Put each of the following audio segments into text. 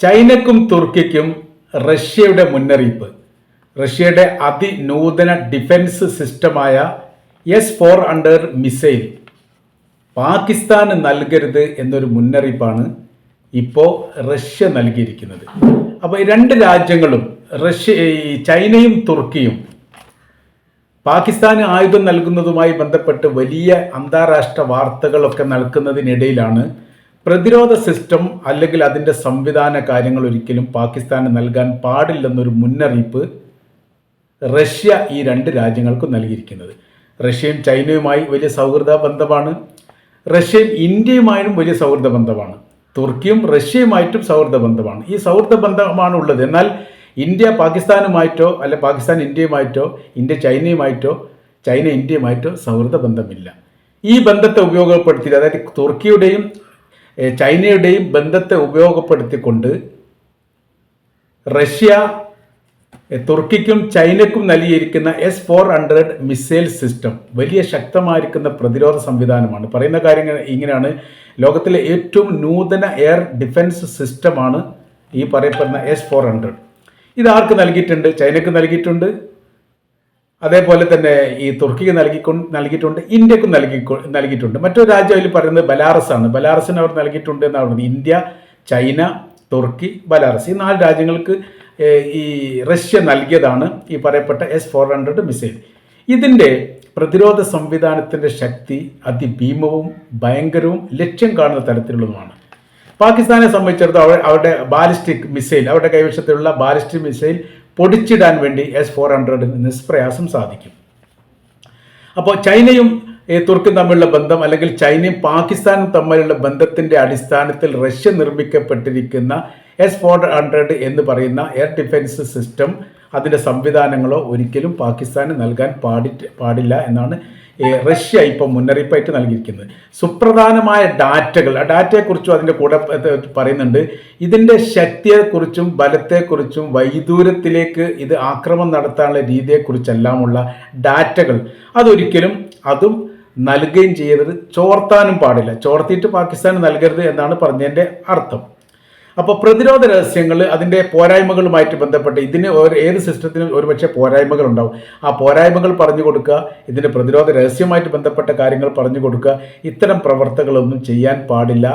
ചൈനക്കും തുർക്കിക്കും റഷ്യയുടെ മുന്നറിയിപ്പ്. റഷ്യയുടെ അതിനൂതന ഡിഫൻസ് സിസ്റ്റമായ S-400 മിസൈൽ പാകിസ്ഥാന് നൽകരുത് എന്നൊരു മുന്നറിയിപ്പാണ് ഇപ്പോൾ റഷ്യ നൽകിയിരിക്കുന്നത്. അപ്പോൾ ഈ രണ്ട് രാജ്യങ്ങളും ചൈനയും തുർക്കിയും പാകിസ്ഥാന് ആയുധം നൽകുന്നതുമായി ബന്ധപ്പെട്ട് വലിയ അന്താരാഷ്ട്ര വാർത്തകളൊക്കെ നൽകുന്നതിനിടയിലാണ് പ്രതിരോധ സിസ്റ്റം അല്ലെങ്കിൽ അതിൻ്റെ സംവിധാന കാര്യങ്ങൾ ഒരിക്കലും പാകിസ്ഥാന് നൽകാൻ പാടില്ലെന്നൊരു മുന്നറിയിപ്പ് റഷ്യ ഈ രണ്ട് രാജ്യങ്ങൾക്കും നൽകിയിരിക്കുന്നത്. റഷ്യയും ചൈനയുമായി വലിയ സൗഹൃദ ബന്ധമാണ്. റഷ്യയും ഇന്ത്യയുമായും വലിയ സൗഹൃദ ബന്ധമാണ്. തുർക്കിയും റഷ്യയുമായിട്ടും സൗഹൃദ ബന്ധമാണ്. ഈ സൗഹൃദ ബന്ധമാണ് ഉള്ളത്. എന്നാൽ ഇന്ത്യ പാകിസ്ഥാനുമായിട്ടോ അല്ല പാകിസ്ഥാൻ ഇന്ത്യയുമായിട്ടോ ഇന്ത്യ ചൈനയുമായിട്ടോ ചൈന ഇന്ത്യയുമായിട്ടോ സൗഹൃദ ബന്ധമില്ല. ഈ ബന്ധത്തെ ഉപയോഗപ്പെടുത്തി, അതായത് തുർക്കിയുടെയും ചൈനയുടെയും ബന്ധത്തെ ഉപയോഗപ്പെടുത്തിക്കൊണ്ട് റഷ്യ തുർക്കിക്കും ചൈനക്കും നൽകിയിരിക്കുന്ന S-400 മിസൈൽ സിസ്റ്റം വലിയ ശക്തമായിരിക്കുന്ന പ്രതിരോധ സംവിധാനമാണ്. പറയുന്ന കാര്യങ്ങൾ ഇങ്ങനെയാണ്: ലോകത്തിലെ ഏറ്റവും നൂതന എയർ ഡിഫൻസ് സിസ്റ്റമാണ് ഈ പറയപ്പെടുന്ന S-400. ഇത് ആർക്ക് നൽകിയിട്ടുണ്ട്? ചൈനക്ക് നൽകിയിട്ടുണ്ട്, അതേപോലെ തന്നെ ഈ തുർക്കിക്ക് നൽകിയിട്ടുണ്ട്, ഇന്ത്യക്കും നൽകിയിട്ടുണ്ട്. മറ്റൊരു രാജ്യം അതിൽ പറയുന്നത് ബലാറസ് ആണ്. ബലാറസിന് അവർ നൽകിയിട്ടുണ്ട് എന്നാണ് പറയുന്നത്. ഇന്ത്യ, ചൈന, തുർക്കി, ബലാറസ്, ഈ 4 രാജ്യങ്ങൾക്ക് ഈ റഷ്യ നൽകിയതാണ് ഈ പറയപ്പെട്ട S-400 മിസൈൽ. ഇതിൻ്റെ പ്രതിരോധ സംവിധാനത്തിൻ്റെ ശക്തി അതിഭീമവും ഭയങ്കരവും ലക്ഷ്യം കാണുന്ന തരത്തിലുള്ളതുമാണ്. പാകിസ്ഥാനെ സംബന്ധിച്ചിടത്തോളം അവരുടെ ബാലിസ്റ്റിക് മിസൈൽ, അവരുടെ കൈവശത്തിലുള്ള ബാലിസ്റ്റിക് മിസൈൽ പൊടിച്ചിടാൻ വേണ്ടി S-400 നിഷ്പ്രയാസം സാധിക്കും. അപ്പോൾ ചൈനയും തുർക്കും തമ്മിലുള്ള ബന്ധം, അല്ലെങ്കിൽ ചൈനയും പാകിസ്ഥാനും തമ്മിലുള്ള ബന്ധത്തിൻ്റെ അടിസ്ഥാനത്തിൽ റഷ്യ നിർമ്മിക്കപ്പെട്ടിരിക്കുന്ന S-400 എന്ന് പറയുന്ന എയർ ഡിഫൻസ് സിസ്റ്റം, അതിൻ്റെ സംവിധാനങ്ങളോ ഒരിക്കലും പാകിസ്ഥാന് നൽകാൻ പാടില്ല എന്നാണ് റഷ്യ ഇപ്പോൾ മുന്നറിയിപ്പായിട്ട് നൽകിയിരിക്കുന്നത്. സുപ്രധാനമായ ഡാറ്റകൾ, ആ ഡാറ്റയെക്കുറിച്ചും അതിൻ്റെ കൂടെ പറയുന്നുണ്ട്. ഇതിൻ്റെ ശക്തിയെക്കുറിച്ചും ബലത്തെക്കുറിച്ചും വൈദൂരത്തിലേക്ക് ഇത് ആക്രമണം നടത്താനുള്ള രീതിയെക്കുറിച്ചെല്ലാമുള്ള ഡാറ്റകൾ അതും നൽകുകയും ചെയ്യരുത്, ചോർത്താനും പാടില്ല. ചോർത്തിയിട്ട് പാകിസ്ഥാന് നൽകരുത് എന്നാണ് പറഞ്ഞതിൻ്റെ അർത്ഥം. അപ്പോൾ പ്രതിരോധ രഹസ്യങ്ങൾ, അതിൻ്റെ പോരായ്മകളുമായിട്ട് ബന്ധപ്പെട്ട് ഇതിന് ഏത് സിസ്റ്റത്തിനും ഒരുപക്ഷെ പോരായ്മകൾ ഉണ്ടാവും. ആ പോരായ്മകൾ പറഞ്ഞു കൊടുക്കുക, ഇതിൻ്റെ പ്രതിരോധ രഹസ്യമായിട്ട് ബന്ധപ്പെട്ട കാര്യങ്ങൾ പറഞ്ഞു കൊടുക്കുക. ഇത്തരം പ്രവർത്തനങ്ങളൊന്നും ചെയ്യാൻ പാടില്ല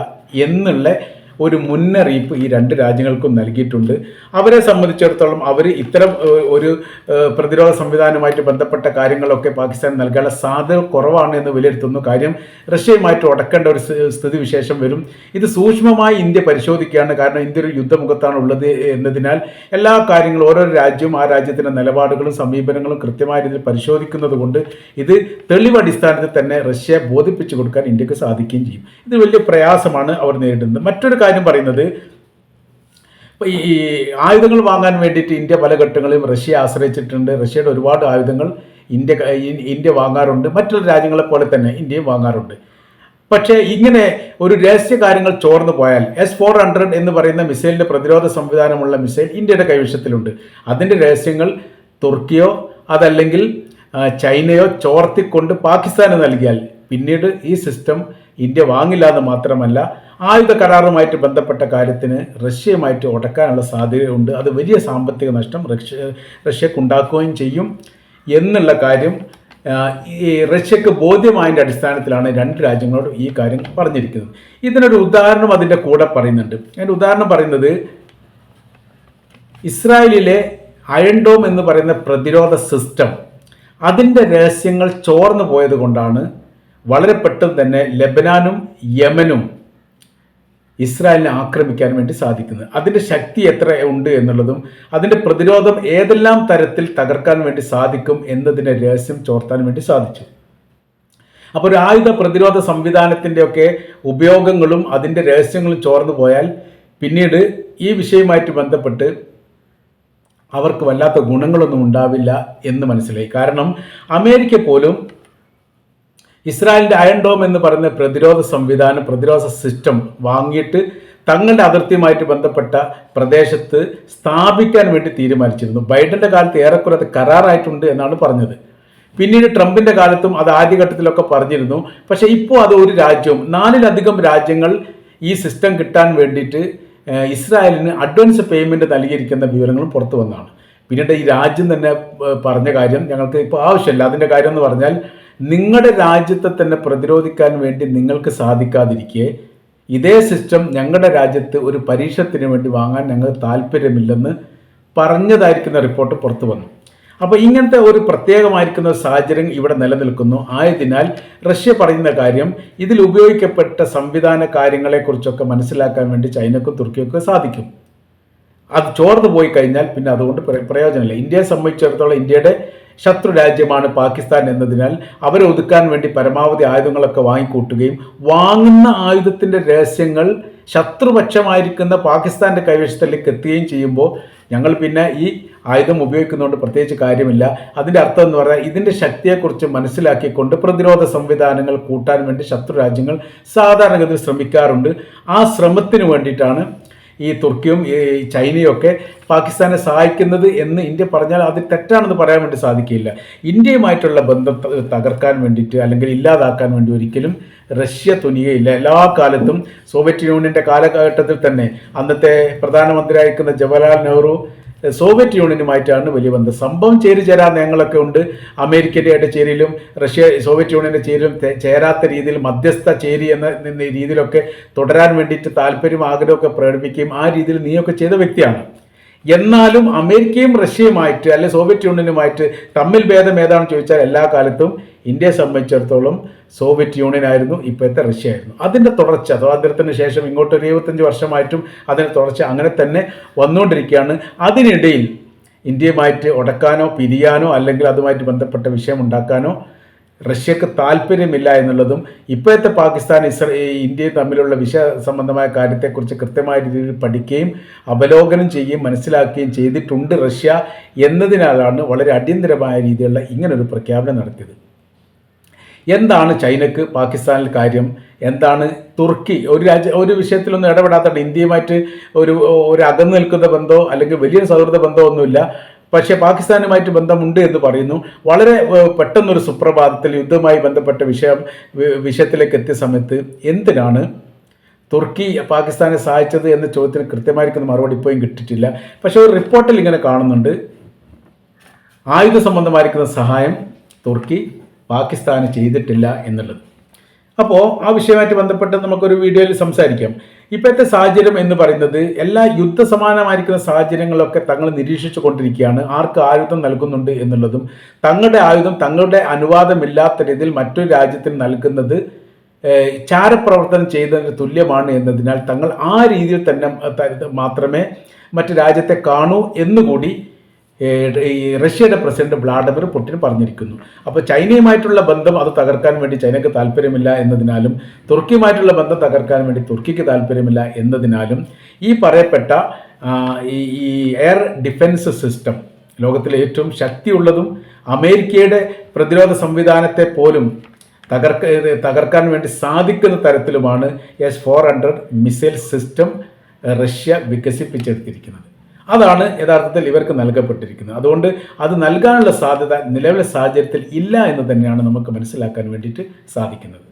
എന്നുള്ള ഒരു മുന്നറിയിപ്പ് ഈ രണ്ട് രാജ്യങ്ങൾക്കും നൽകിയിട്ടുണ്ട്. അവരെ സംബന്ധിച്ചിടത്തോളം അവർ ഇത്തരം ഒരു പ്രതിരോധ സംവിധാനവുമായിട്ട് ബന്ധപ്പെട്ട കാര്യങ്ങളൊക്കെ പാകിസ്ഥാൻ നൽകാനുള്ള സാധ്യത കുറവാണ് എന്ന് വിലയിരുത്തുന്നു. കാര്യം റഷ്യയുമായിട്ട് ഉടക്കേണ്ട ഒരു സ്ഥിതിവിശേഷം വരും. ഇത് സൂക്ഷ്മമായി ഇന്ത്യ പരിശോധിക്കുകയാണ്. കാരണം ഇന്ത്യ ഒരു യുദ്ധമുഖത്താണ് ഉള്ളത് എന്നതിനാൽ എല്ലാ കാര്യങ്ങളും ഓരോ രാജ്യവും ആ രാജ്യത്തിൻ്റെ നിലപാടുകളും സമീപനങ്ങളും കൃത്യമായ രീതിയിൽ പരിശോധിക്കുന്നത് കൊണ്ട് ഇത് തെളിവടിസ്ഥാനത്തിൽ തന്നെ റഷ്യയെ ബോധിപ്പിച്ചു കൊടുക്കാൻ ഇന്ത്യക്ക് സാധിക്കുകയും ചെയ്യും. ഇത് വലിയ പ്രയാസമാണ് അവർ നേരിടുന്നത്. മറ്റൊരു കാര്യം പറയുന്നത്, ഈ ആയുധങ്ങൾ വാങ്ങാൻ വേണ്ടിയിട്ട് ഇന്ത്യ പല ഘട്ടങ്ങളിലും റഷ്യയെ ആശ്രയിച്ചിട്ടുണ്ട്. റഷ്യയുടെ ഒരുപാട് ആയുധങ്ങൾ ഇന്ത്യ വാങ്ങാറുണ്ട്. മറ്റുള്ള രാജ്യങ്ങളെ പോലെ തന്നെ ഇന്ത്യയും വാങ്ങാറുണ്ട്. പക്ഷേ ഇങ്ങനെ ഒരു രഹസ്യ കാര്യങ്ങൾ ചോർന്നു പോയാൽ S-400 എന്ന് പറയുന്ന മിസൈലിൻ്റെ പ്രതിരോധ സംവിധാനമുള്ള മിസൈൽ ഇന്ത്യയുടെ കൈവശത്തിലുണ്ട്. അതിൻ്റെ രഹസ്യങ്ങൾ തുർക്കിയോ അതല്ലെങ്കിൽ ചൈനയോ ചോർത്തിക്കൊണ്ട് പാകിസ്ഥാന് നൽകിയാൽ പിന്നീട് ഈ സിസ്റ്റം ഇന്ത്യ വാങ്ങില്ല എന്ന് മാത്രമല്ല, ആയുധ കരാറുമായിട്ട് ബന്ധപ്പെട്ട കാര്യത്തിന് റഷ്യയുമായിട്ട് ഉടക്കാനുള്ള സാധ്യതയുണ്ട്. അത് വലിയ സാമ്പത്തിക നഷ്ടം റഷ്യക്കുണ്ടാക്കുകയും ചെയ്യും എന്നുള്ള കാര്യം ഈ റഷ്യക്ക് ബോധ്യമായതിൻ്റെ അടിസ്ഥാനത്തിലാണ് രണ്ട് രാജ്യങ്ങളോട് ഈ കാര്യം പറഞ്ഞിരിക്കുന്നത്. ഇതിനൊരു ഉദാഹരണം അതിൻ്റെ കൂടെ പറയുന്നുണ്ട്. അതിൻ്റെ ഉദാഹരണം പറയുന്നത്, ഇസ്രായേലിലെ അയൺ ഡോം എന്ന് പറയുന്ന പ്രതിരോധ സിസ്റ്റം, അതിൻ്റെ രഹസ്യങ്ങൾ ചോർന്നു പോയത് കൊണ്ടാണ് വളരെ പെട്ടെന്ന് തന്നെ ലെബനാനും യമനും ഇസ്രായേലിനെ ആക്രമിക്കാൻ വേണ്ടി സാധിക്കുന്നത്. അതിൻ്റെ ശക്തി എത്ര ഉണ്ട് എന്നുള്ളതും അതിൻ്റെ പ്രതിരോധം ഏതെല്ലാം തരത്തിൽ തകർക്കാൻ വേണ്ടി സാധിക്കും എന്നതിൻ്റെ രഹസ്യം ചോർത്താൻ വേണ്ടി സാധിച്ചു. അപ്പോൾ ഒരു ആയുധ പ്രതിരോധ സംവിധാനത്തിൻ്റെയൊക്കെ ഉപയോഗങ്ങളും അതിൻ്റെ രഹസ്യങ്ങളും ചോർന്നു പോയാൽ പിന്നീട് ഈ വിഷയവുമായിട്ട് ബന്ധപ്പെട്ട് അവർക്ക് വല്ലാത്ത ഗുണങ്ങളൊന്നും ഉണ്ടാവില്ല എന്ന് മനസ്സിലായി. കാരണം അമേരിക്ക പോലും ഇസ്രായേലിൻ്റെ അയൺ ഡോം എന്ന് പറയുന്ന പ്രതിരോധ സിസ്റ്റം വാങ്ങിയിട്ട് തങ്ങളുടെ അതിർത്തിയുമായിട്ട് ബന്ധപ്പെട്ട പ്രദേശത്ത് സ്ഥാപിക്കാൻ വേണ്ടി തീരുമാനിച്ചിരുന്നു. ബൈഡന്റെ കാലത്ത് ഏറെക്കുറെ അത് കരാറായിട്ടുണ്ട് എന്നാണ് പറഞ്ഞത്. പിന്നീട് ട്രംപിന്റെ കാലത്തും അത് ആദ്യഘട്ടത്തിലൊക്കെ പറഞ്ഞിരുന്നു. പക്ഷേ ഇപ്പോൾ അത് ഒരു രാജ്യവും 4-ലധികം രാജ്യങ്ങൾ ഈ സിസ്റ്റം കിട്ടാൻ വേണ്ടിയിട്ട് ഇസ്രായേലിന് അഡ്വാൻസ് പേയ്മെൻറ്റ് നൽകിയിരിക്കുന്ന വിവരങ്ങളും പുറത്തു വന്നതാണ്. പിന്നീട് ഈ രാജ്യം തന്നെ പറഞ്ഞ കാര്യം ഞങ്ങൾക്ക് ഇപ്പോൾ ആവശ്യമില്ല. അതിൻ്റെ കാര്യം എന്ന് പറഞ്ഞാൽ നിങ്ങളുടെ രാജ്യത്തെ തന്നെ പ്രതിരോധിക്കാൻ വേണ്ടി നിങ്ങൾക്ക് സാധിക്കാതിരിക്കെ ഇതേ സിസ്റ്റം ഞങ്ങളുടെ രാജ്യത്ത് ഒരു പരീക്ഷത്തിന് വേണ്ടി വാങ്ങാൻ ഞങ്ങൾ താല്പര്യമില്ലെന്ന് പറഞ്ഞതായിരിക്കുന്ന റിപ്പോർട്ട് പുറത്തു വന്നു. അപ്പോൾ ഇങ്ങനത്തെ ഒരു പ്രത്യേകമായിരിക്കുന്ന സാഹചര്യം ഇവിടെ നിലനിൽക്കുന്നു. ആയതിനാൽ റഷ്യ പറയുന്ന കാര്യം ഇതിൽ ഉപയോഗിക്കപ്പെട്ട സംവിധാന കാര്യങ്ങളെക്കുറിച്ചൊക്കെ മനസ്സിലാക്കാൻ വേണ്ടി ചൈനക്കും തുർക്കിയൊക്കെ സാധിക്കും. അത് ചോർന്നു പോയി കഴിഞ്ഞാൽ പിന്നെ അതുകൊണ്ട് പ്രയോജനമില്ല. ഇന്ത്യയെ സംബന്ധിച്ചിടത്തോളം ഇന്ത്യയുടെ ശത്രു രാജ്യമാണ് പാകിസ്ഥാൻ എന്നതിനാൽ അവരെ ഒതുക്കാൻ വേണ്ടി പരമാവധി ആയുധങ്ങളൊക്കെ വാങ്ങിക്കൂട്ടുകയും വാങ്ങുന്ന ആയുധത്തിൻ്റെ രഹസ്യങ്ങൾ ശത്രുപക്ഷമായിരിക്കുന്ന പാകിസ്ഥാൻ്റെ കൈവശത്തിലേക്ക് എത്തുകയും ചെയ്യുമ്പോൾ ഞങ്ങൾ പിന്നെ ഈ ആയുധം ഉപയോഗിക്കുന്നതുകൊണ്ട് പ്രത്യേകിച്ച് കാര്യമില്ല. അതിൻ്റെ അർത്ഥം എന്ന് പറഞ്ഞാൽ ഇതിൻ്റെ ശക്തിയെക്കുറിച്ച് മനസ്സിലാക്കിക്കൊണ്ട് പ്രതിരോധ സംവിധാനങ്ങൾ കൂട്ടാൻ വേണ്ടി ശത്രു രാജ്യങ്ങൾ സാധാരണഗതിയിൽ ശ്രമിക്കാറുണ്ട്. ആ ശ്രമത്തിന് വേണ്ടിയിട്ടാണ് ഈ തുർക്കിയും ഈ ചൈനയും ഒക്കെ പാകിസ്ഥാനെ സഹായിക്കുന്നത് എന്ന് ഇന്ത്യ പറഞ്ഞാൽ അത് തെറ്റാണെന്ന് പറയാൻ വേണ്ടി സാധിക്കില്ല. ഇന്ത്യയുമായിട്ടുള്ള ബന്ധം തകർക്കാൻ വേണ്ടിയിട്ട് അല്ലെങ്കിൽ ഇല്ലാതാക്കാൻ വേണ്ടി ഒരിക്കലും റഷ്യ തുനിയയില്ല. എല്ലാ കാലത്തും സോവിയറ്റ് യൂണിയൻ്റെ കാലഘട്ടത്തിൽ തന്നെ അന്നത്തെ പ്രധാനമന്ത്രിയായിരിക്കുന്ന ജവഹർലാൽ നെഹ്റു സോവിയറ്റ് യൂണിയനുമായിട്ടാണ് വലിയ ബന്ധം. സംഭവം ചേരാ നയങ്ങളൊക്കെ ഉണ്ട്. അമേരിക്കയുടെ ചേരിയിലും സോവിയറ്റ് യൂണിയൻ്റെ ചേരിയിലും ചേരാത്ത രീതിയിൽ മധ്യസ്ഥ ചേരി എന്ന രീതിയിലൊക്കെ തുടരാൻ വേണ്ടിയിട്ട് താല്പര്യം ആഗ്രഹമൊക്കെ പ്രകടിപ്പിക്കുകയും ആ രീതിയിൽ നീയൊക്കെ ചെയ്ത വ്യക്തിയാണ്. എന്നാലും അമേരിക്കയും റഷ്യയുമായിട്ട് അല്ലെ സോവിയറ്റ് യൂണിയനുമായിട്ട് തമ്മിൽ ഭേദം ഏതാണെന്ന് ചോദിച്ചാൽ എല്ലാ കാലത്തും ഇന്ത്യയെ സംബന്ധിച്ചിടത്തോളം സോവിയറ്റ് യൂണിയൻ ആയിരുന്നു, ഇപ്പോഴത്തെ റഷ്യ ആയിരുന്നു. അതിൻ്റെ തുടർച്ച സ്വാതന്ത്ര്യത്തിന് ശേഷം ഇങ്ങോട്ട് 25 വർഷമായിട്ടും അതിൻ്റെ തുടർച്ച അങ്ങനെ തന്നെ വന്നുകൊണ്ടിരിക്കുകയാണ്. അതിനിടയിൽ ഇന്ത്യയുമായിട്ട് ഉടക്കാനോ പിരിയാനോ അല്ലെങ്കിൽ അതുമായിട്ട് ബന്ധപ്പെട്ട വിഷയം ഉണ്ടാക്കാനോ റഷ്യക്ക് താല്പര്യമില്ല എന്നുള്ളതും ഇപ്പോഴത്തെ പാകിസ്ഥാൻ ഇന്ത്യയും തമ്മിലുള്ള സംബന്ധമായ കാര്യത്തെക്കുറിച്ച് കൃത്യമായ രീതിയിൽ പഠിക്കുകയും അവലോകനം ചെയ്യുകയും മനസ്സിലാക്കുകയും ചെയ്തിട്ടുണ്ട് റഷ്യ എന്നതിനാലാണ് വളരെ അടിയന്തരമായ രീതിയിലുള്ള ഇങ്ങനൊരു പ്രഖ്യാപനം നടത്തിയത്. എന്താണ് ചൈനക്ക് പാകിസ്ഥാനിൽ കാര്യം? എന്താണ് തുർക്കി ഒരു വിഷയത്തിലൊന്നും ഇടപെടാത്തത്? ഇന്ത്യയുമായിട്ട് ഒരു അകന്നു നിൽക്കുന്ന ബന്ധമോ അല്ലെങ്കിൽ വലിയൊരു സൗഹൃദ ബന്ധമൊന്നുമില്ല. പക്ഷേ പാകിസ്ഥാനുമായിട്ട് ബന്ധമുണ്ട് എന്ന് പറയുന്നു. വളരെ പെട്ടെന്നൊരു സുപ്രഭാതത്തിൽ യുദ്ധവുമായി ബന്ധപ്പെട്ട വിഷയത്തിലേക്ക് എത്തിയ സമയത്ത് എന്തിനാണ് തുർക്കി പാകിസ്ഥാനെ സഹായിച്ചത് എന്ന ചോദ്യത്തിന് കൃത്യമായിരിക്കുന്ന മറുപടി ഇപ്പോഴും കിട്ടിയിട്ടില്ല. പക്ഷേ ഒരു റിപ്പോർട്ടിൽ ഇങ്ങനെ കാണുന്നുണ്ട്, ആയുധ സംബന്ധമായിരിക്കുന്ന സഹായം തുർക്കി പാകിസ്ഥാന് ചെയ്തിട്ടില്ല എന്നുള്ളത്. അപ്പോൾ ആ വിഷയമായിട്ട് ബന്ധപ്പെട്ട് നമുക്കൊരു വീഡിയോയിൽ സംസാരിക്കാം. ഇപ്പോഴത്തെ സാഹചര്യം എന്ന് പറയുന്നത് എല്ലാ യുദ്ധസമാനമായിരിക്കുന്ന സാഹചര്യങ്ങളൊക്കെ തങ്ങൾ നിരീക്ഷിച്ചു കൊണ്ടിരിക്കുകയാണ്. ആർക്ക് ആയുധം നൽകുന്നുണ്ട് എന്നുള്ളതും തങ്ങളുടെ ആയുധം തങ്ങളുടെ അനുവാദമില്ലാത്ത രീതിയിൽ മറ്റൊരു രാജ്യത്തിന് നൽകുന്നത് ചാരപ്രവർത്തനം ചെയ്തതിന് തുല്യമാണ് എന്നതിനാൽ തങ്ങൾ ആ രീതിയിൽ തന്നെ മാത്രമേ മറ്റു രാജ്യത്തെ കാണൂ എന്നുകൂടി ഈ റഷ്യയുടെ പ്രസിഡന്റ് വ്ളാഡിമിർ പുടിൻ പറഞ്ഞിരിക്കുന്നു. അപ്പോൾ ചൈനയുമായിട്ടുള്ള ബന്ധം അത് തകർക്കാൻ വേണ്ടി ചൈനയ്ക്ക് താല്പര്യമില്ല എന്നതിനാലും തുർക്കിയുമായിട്ടുള്ള ബന്ധം തകർക്കാൻ വേണ്ടി തുർക്കിക്ക് താല്പര്യമില്ല എന്നതിനാലും ഈ പറയപ്പെട്ട ഈ എയർ ഡിഫൻസ് സിസ്റ്റം ലോകത്തിലെ ഏറ്റവും ശക്തിയുള്ളതും അമേരിക്കയുടെ പ്രതിരോധ സംവിധാനത്തെ പോലും തകർക്കാൻ വേണ്ടി സാധിക്കുന്ന തരത്തിലുമാണ് S-400 മിസൈൽ സിസ്റ്റം റഷ്യ വികസിപ്പിച്ചെടുത്തിരിക്കുന്നത്. അതാണ് യഥാർത്ഥത്തിൽ ഇവർക്ക് നൽകപ്പെട്ടിരിക്കുന്നത്. അതുകൊണ്ട് അത് നൽകാനുള്ള സാധ്യത നിലവിലെ സാഹചര്യത്തിൽ ഇല്ല എന്ന് തന്നെയാണ് നമുക്ക് മനസ്സിലാക്കാൻ വേണ്ടിയിട്ട് സാധിക്കുന്നത്.